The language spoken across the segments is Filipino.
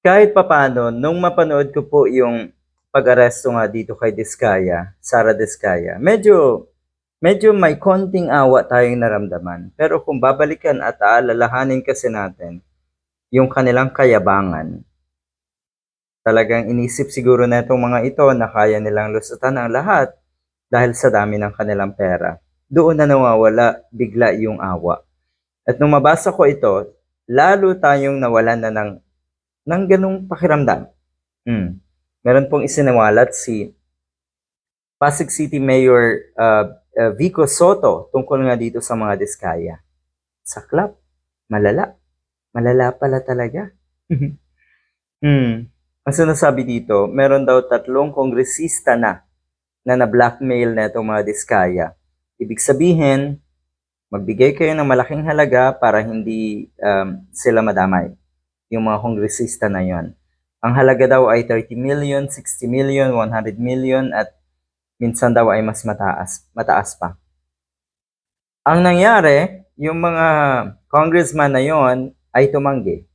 Kahit papaano nung mapanood ko po yung pag-aresto nga dito kay Diskaya, Sara Diskaya, medyo may konting awa tayong naramdaman. Pero kung babalikan at aalalahanin kasi natin yung kanilang kayabangan, talagang inisip siguro netong mga ito na kaya nilang lusutan ang lahat dahil sa dami ng kanilang pera. Doon na nawawala bigla yung awa. At nung mabasa ko ito, lalo tayong nawalan na ng ganung pakiramdam. Meron pong isinawalat si Pasig City Mayor Vico Soto tungkol nga dito sa mga diskaya. Saklap, malala. Malala pala talaga. Ang sinasabi dito, meron daw 3 kongresista na na-blackmail na itong mga diskaya. Ibig sabihin, magbigay kayo ng malaking halaga para hindi sila madamay. Yung mga kongresista na yon. Ang halaga daw ay 30 million, 60 million, 100 million at minsan daw ay mas mataas pa. Ang nangyari, yung mga congressman na yon ay tumanggi.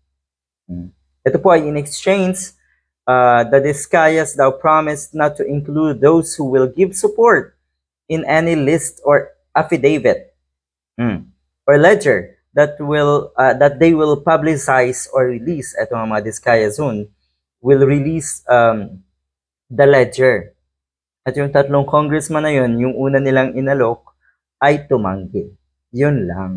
Ito po ay in exchange, the Discayas daw promised not to include those who will give support in any list or affidavit or ledger that they will publicize or release. Ito mga Diskaya Zone will release the ledger. At yung 3 congressman na yun, yung una nilang inalok ay tumanggi. Yun lang.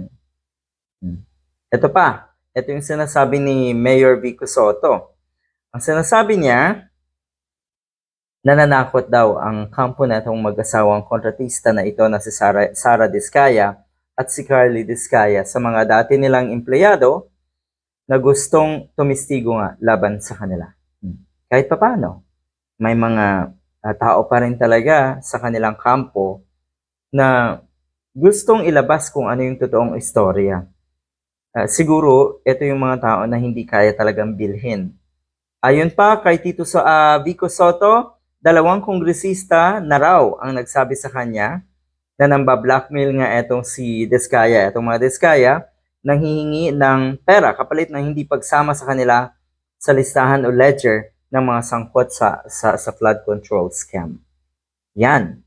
Ito pa, ito yung sinasabi ni Mayor Vico Soto. Ang sinasabi niya, nananakot daw ang kampo na itong mag-asawang kontratista na ito na si Sara Diskaya at si Carly Diskaya sa mga dati nilang empleyado na gustong tumistigo nga laban sa kanila. Kahit papaano, may mga tao pa rin talaga sa kanilang kampo na gustong ilabas kung ano yung totoong istorya. Siguro, ito yung mga tao na hindi kaya talagang bilhin. Ayon pa kay Tito Vico Soto, 2 kongresista na raw ang nagsabi sa kanya na namba-blackmail nga etong si Diskaya, etong mga Diskaya, nang hihingi ng pera kapalit ng hindi pagsama sa kanila sa listahan o ledger ng mga sangkot sa flood control scam. Yan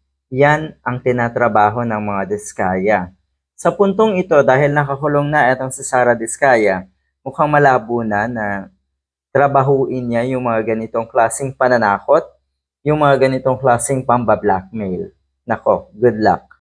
ang tinatrabaho ng mga Diskaya. Sa puntong ito, dahil nakakulong na etong si Sara Diskaya, mukhang malabo na trabahuin niya yung mga ganitong klaseng pananakot, yung mga ganitong klaseng pamba-blackmail. Nako, good luck.